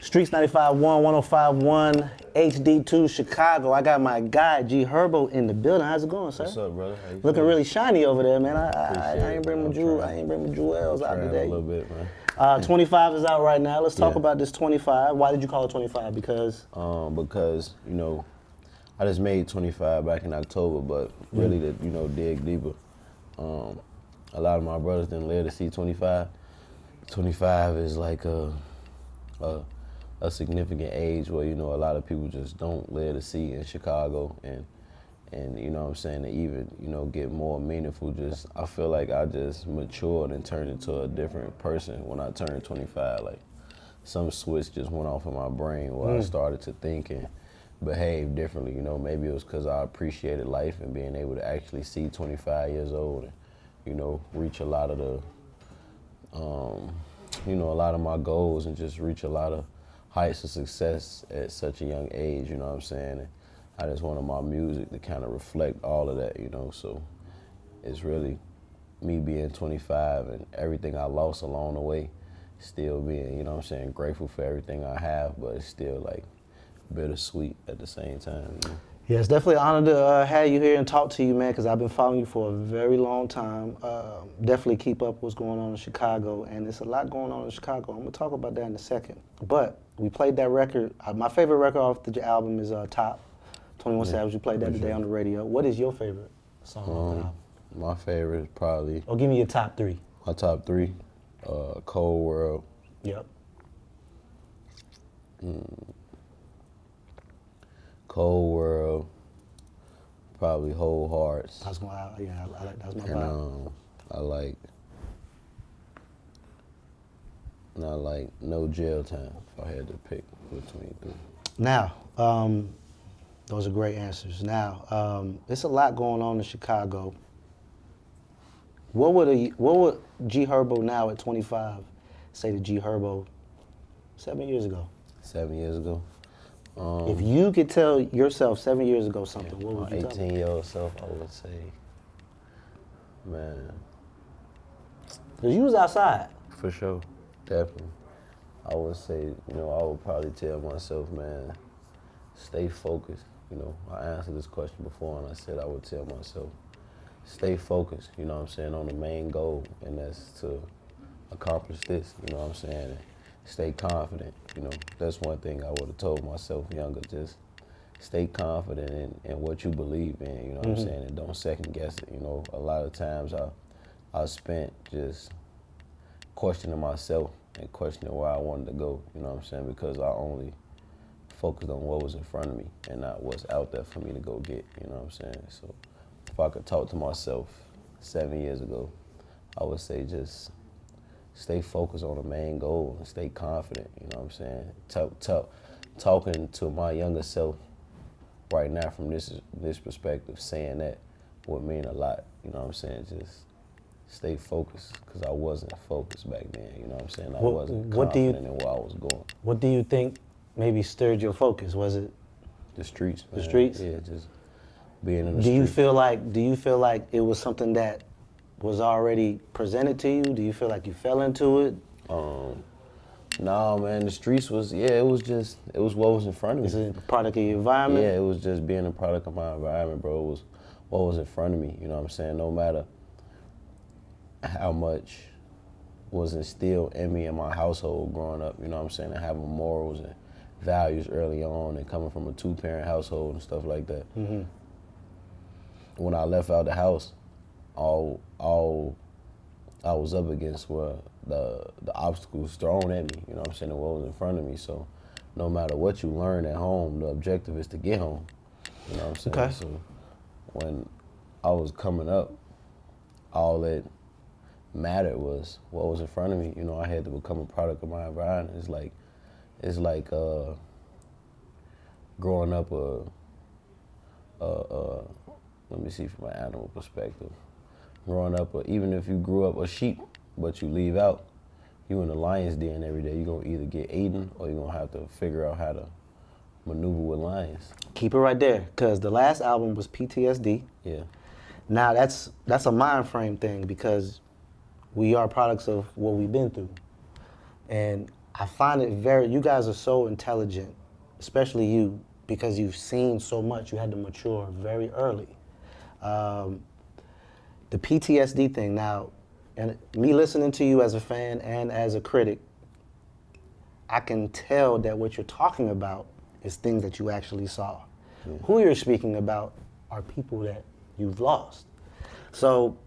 Streetz 95.1, 105.1, HD2, Chicago. I got my guy, G Herbo, in the building. How's it going, sir? What's up, brother? Looking really shiny over there, man. I ain't bring my jewels out today. A little bit, man. 25 is out right now. Let's talk about this 25. Why did you call it 25? Because? Because, I just made 25 back in October, but really to, dig deeper. A lot of my brothers didn't live to see 25. 25 is like a significant age where, a lot of people just don't live to see in Chicago, and you know what I'm saying, to even, get more meaningful, I feel like I just matured and turned into a different person when I turned 25. Like, some switch just went off in my brain where I started to think and behave differently. Maybe it was because I appreciated life and being able to actually see 25 years old and, reach a lot of the, a lot of my goals and just reach a lot of heights of success at such a young age, you know what I'm saying? And I just wanted my music to kind of reflect all of that, so it's really me being 25 and everything I lost along the way, still being, grateful for everything I have, but it's still like bittersweet at the same time. Yeah, it's definitely an honor to have you here and talk to you, man, because I've been following you for a very long time. Definitely keep up what's going on in Chicago, and there's a lot going on in Chicago. I'm going to talk about that in a second. But we played that record. My favorite record off the album is Top, 21 Savage. You played that today on the radio. What is your favorite song on the album? My favorite is probably... Or give me your top three. My top three, Cold World. Yep. Cold World, probably Whole Hearts. I like that's my vibe. And I like No Jail Time, if I had to pick between three. Now, those are great answers. Now, there's a lot going on in Chicago. What would G Herbo now at 25 say to G Herbo 7 years ago? 7 years ago? If you could tell yourself 7 years ago something, what would you tell me? 18-year-old self, I would say, man. Because you was outside. For sure, definitely. I would say, I would probably tell myself, man, stay focused. I answered this question before and I said I would tell myself, stay focused, on the main goal, and that's to accomplish this, and stay confident. That's one thing I would have told myself younger, just stay confident in what you believe in, and don't second guess it. A lot of times I spent just questioning myself and questioning where I wanted to go, because I only focused on what was in front of me and not what's out there for me to go get, So if I could talk to myself 7 years ago, I would say just stay focused on the main goal and stay confident, Talking to my younger self right now from this perspective, saying that would mean a lot, Just stay focused, because I wasn't focused back then, I wasn't confident in where I was going. What do you think maybe stirred your focus? Was it the streets, man. The streets? Yeah, just being in the streets. Do you feel like it was something that was already presented to you? Do you feel like you fell into it? No, man, the streets was, it was what was in front of me. Is it a product of your environment? Yeah, it was just being a product of my environment, bro. It was what was in front of me, no matter how much was instilled in me in my household growing up, and having morals and values early on and coming from a two-parent household and stuff like that. When I left out the house, all I was up against were the obstacles thrown at me, and what was in front of me. So no matter what you learn at home, the objective is to get home, Okay. So when I was coming up, all that mattered was what was in front of me. I had to become a product of my environment. It's like growing up let me see from an animal perspective. Growing up, even if you grew up a sheep, but you leave out, you in the lion's den every day, you're going to either get eaten or you're going to have to figure out how to maneuver with lions. Keep it right there, because the last album was PTSD. Yeah. Now that's a mind frame thing, because we are products of what we've been through. And I find it you guys are so intelligent, especially you, because you've seen so much. You had to mature very early. The PTSD thing now, and me listening to you as a fan and as a critic, I can tell that what you're talking about is things that you actually saw. Yeah. Who you're speaking about are people that you've lost. So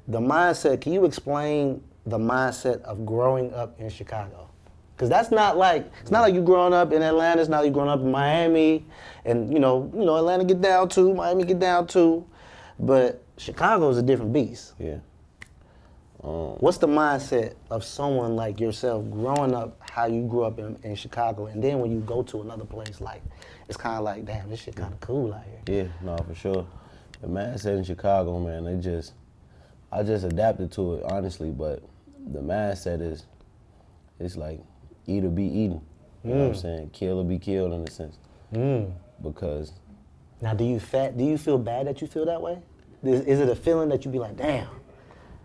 the mindset, can you explain the mindset of growing up in Chicago? Because that's not like, it's not like you growing up in Atlanta, it's not like you growing up in Miami, and you know, Atlanta get down too, Miami get down too, but Chicago is a different beast. Yeah. What's the mindset of someone like yourself growing up, how you grew up in Chicago, and then when you go to another place, like, it's kind of like, damn, this shit kind of cool out here. Yeah, no, for sure. The mindset in Chicago, man, I just adapted to it, honestly, but the mindset is, it's like, eat or be eaten. You know what I'm saying? Kill or be killed, in a sense. Because... Now, do you feel bad that you feel that way? Is it a feeling that you be like, damn?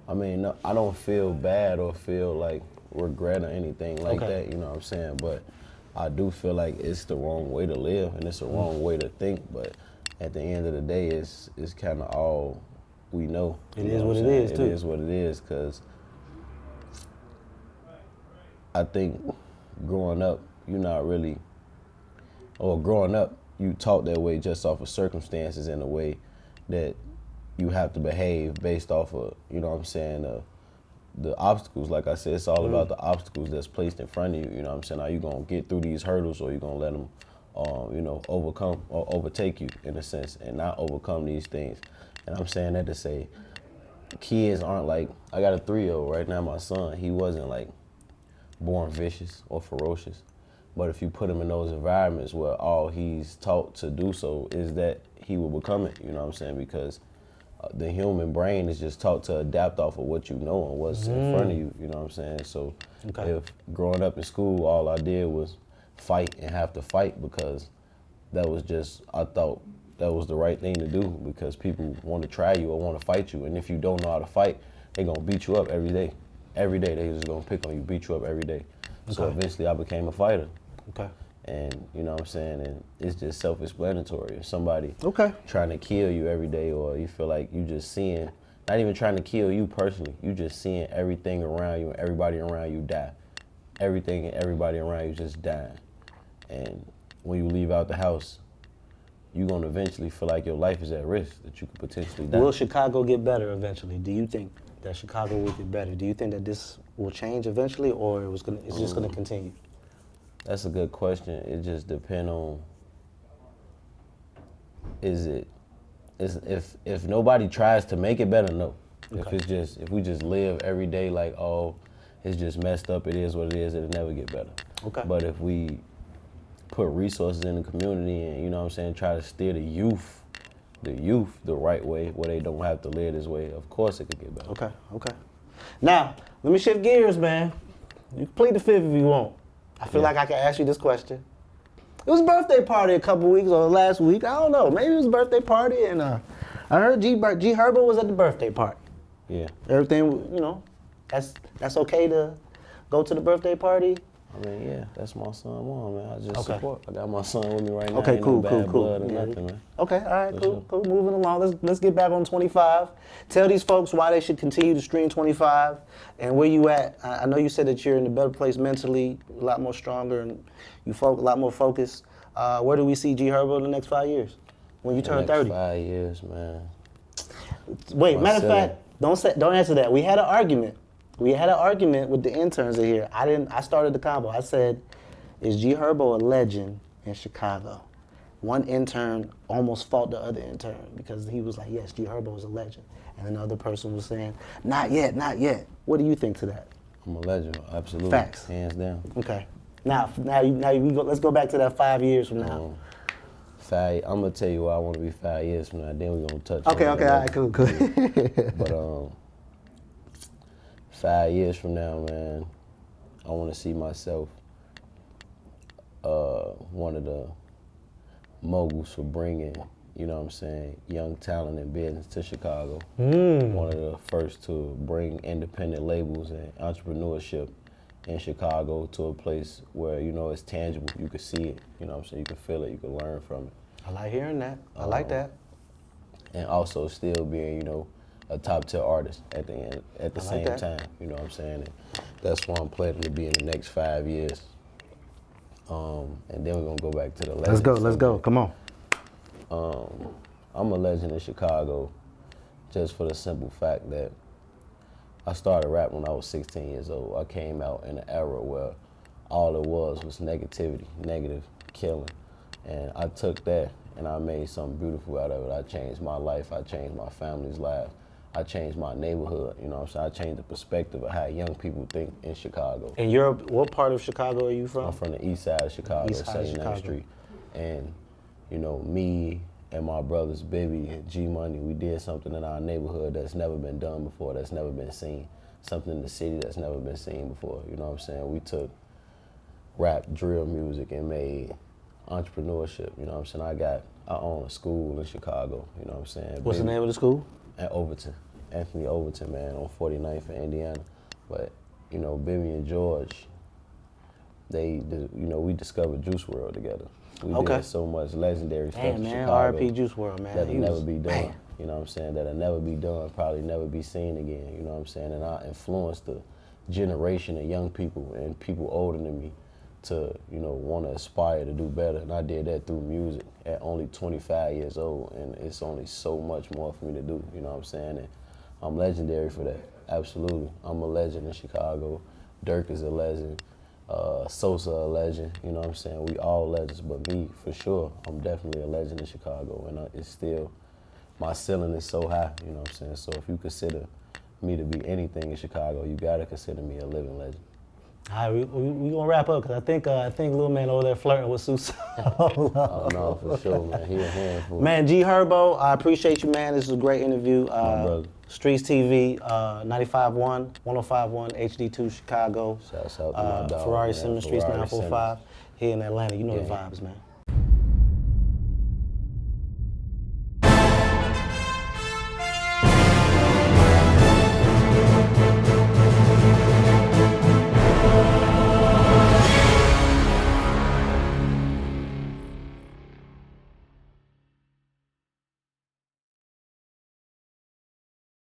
I mean, no, I don't feel bad or feel like regret or anything like that, you know what I'm saying? But I do feel like it's the wrong way to live and it's the wrong way to think, but at the end of the day, it's kind of all we know. It is what it is, too. It is what it is, because I think growing up, growing up, you taught that way just off of circumstances in a way that you have to behave based off of, you know what I'm saying, the obstacles. Like I said, it's all about the obstacles that's placed in front of you, you know what I'm saying? Are you going to get through these hurdles, or are you going to let them, overcome or overtake you, in a sense, and not overcome these things? And I'm saying that to say kids aren't like, I got a 3-year-old right now, my son, he wasn't like born vicious or ferocious. But if you put him in those environments where all he's taught to do so is that, he will become it, you know what I'm saying? Because the human brain is just taught to adapt off of what you know and what's in front of you, you know what I'm saying? So if growing up in school, all I did was fight and have to fight because that was just, I thought that was the right thing to do, because people want to try you or want to fight you. And if you don't know how to fight, they're going to beat you up every day. Every day, they just going to pick on you, beat you up every day. So eventually I became a fighter. And you know what I'm saying, and it's just self-explanatory. If somebody trying to kill you every day, or you feel like you just seeing, not even trying to kill you personally, you just seeing everything around you and everybody around you die. Everything and everybody around you just dying. And when you leave out the house, you're gonna eventually feel like your life is at risk, that you could potentially die. Will Chicago get better eventually? Do you think that Chicago will get better? Do you think that this will change eventually, or it's just gonna continue? That's a good question. It just depends on, if nobody tries to make it better, no. If we just live every day like, oh, it's just messed up, it is what it is, it'll never get better. But if we put resources in the community and, you know what I'm saying, try to steer the youth the right way, where they don't have to live this way, of course it could get better. Now, let me shift gears, man. You can plead the fifth if you want. I feel like I can ask you this question. It was a birthday party a couple weeks or last week. I don't know. Maybe it was a birthday party, and I heard G Herbo was at the birthday party. Yeah. Everything, that's okay to go to the birthday party? I mean, yeah, that's my son, Mom, man. I just support. I got my son with me right now. Okay, cool. Blood or nothing, man. Okay, all right, cool. Moving along. Let's get back on 25. Tell these folks why they should continue to stream 25 and where you at. I know you said that you're in a better place mentally, a lot more stronger, and you a lot more focused. Where do we see G Herbo in the next 5 years? When you turn 30? 5 years, man. Wait, matter of fact, don't answer that. We had an argument. With the interns in here. I started the combo. I said, is G Herbo a legend in Chicago? One intern almost fought the other intern because he was like, yes, G Herbo is a legend. And another person was saying, not yet. What do you think to that? I'm a legend, absolutely. Facts. Hands down. Okay. Now let's go back to that 5 years from now. I'm gonna tell you why I want to be 5 years from now. Then we're gonna touch. Okay, all right, cool. But 5 years from now, man, I want to see myself one of the moguls for bringing, you know what I'm saying, young talent and business to Chicago. One of the first to bring independent labels and entrepreneurship in Chicago to a place where, you know, it's tangible. You can see it, you know what I'm saying? You can feel it, you can learn from it. I like hearing that. I like that. And also still being, you know, a top tier artist at the same that. time, you know what I'm saying? And that's where I'm planning to be in the next 5 years. And then we're gonna go back to the legend. Let's go, come on. I'm a legend in Chicago just for the simple fact that I started rap when I was 16 years old. I came out in an era where all it was negativity, negative, killing. And I took that and I made something beautiful out of it. I changed my life, I changed my family's life, I changed my neighborhood, you know what I'm saying? I changed the perspective of how young people think in Chicago. And what part of Chicago are you from? I'm from the east side of Chicago, East side of 79th Chicago. Street. And, you know, me and my brothers, Bibby and G-Money, we did something in our neighborhood that's never been done before, that's never been seen. Something in the city that's never been seen before, you know what I'm saying? We took rap, drill music and made entrepreneurship, you know what I'm saying? I own a school in Chicago, you know what I'm saying? What's the name of the school? At Overton, Anthony Overton, man, on 49th in Indiana. But, you know, Bibby and George, we discovered Juice WRLD together. We did so much legendary stuff in Chicago. R.I.P. Juice WRLD, man. That'll never be done. You know what I'm saying? That'll never be done, probably never be seen again. You know what I'm saying? And I influenced the generation of young people and people older than me to, you know, want to aspire to do better. And I did that through music at only 25 years old. And it's only so much more for me to do, you know what I'm saying? And I'm legendary for that, absolutely. I'm a legend in Chicago. Dirk is a legend. Sosa a legend, you know what I'm saying? We all legends, but me, for sure, I'm definitely a legend in Chicago. And it's still, my ceiling is so high, you know what I'm saying? So if you consider me to be anything in Chicago, you gotta consider me a living legend. All right, we gonna wrap up because I think little man over there flirting with Susa. Oh no, for sure, man. He a handful. Man, G Herbo, I appreciate you, man. This was a great interview. brother. Streetz TV, 95.1, 105.1, HD2 Chicago. Shouts out to my dog. Ferarri man, Simmons Streetz Ferarri 9.5 here in Atlanta. You know the vibes, man.